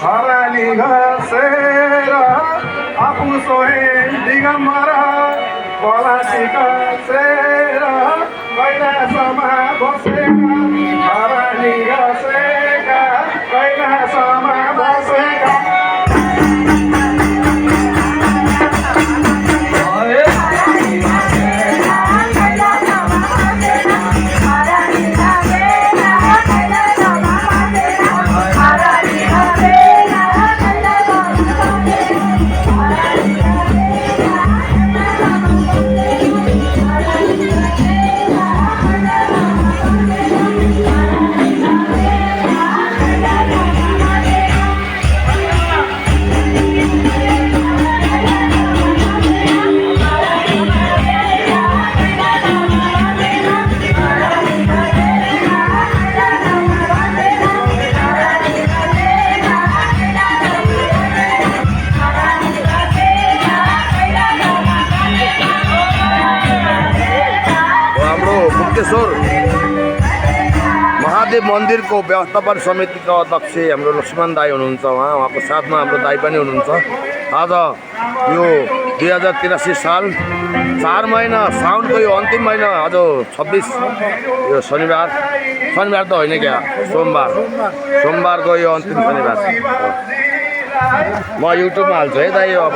हराली घसेर आफू सोहे दिगम्बर पलासी घसेर कैलासमा बसेका हराली घसेका कैलासमा बसेका महादेव मंदिर को व्यवस्थापन समिति का अध्यक्ष हाम्रो लक्ष्मण दाई हुनुहुन्छ। उहाँको साथमा हाम्रो दाई पनि हुनुहुन्छ। आज यो 2083 साल 4 महिना साउनको यो अन्तिम महिना आज 26 यो शनिबार त होइन क्या सोमबारको यो अन्तिम शनिबार म युट्युबमा हाल्छु है दाई अब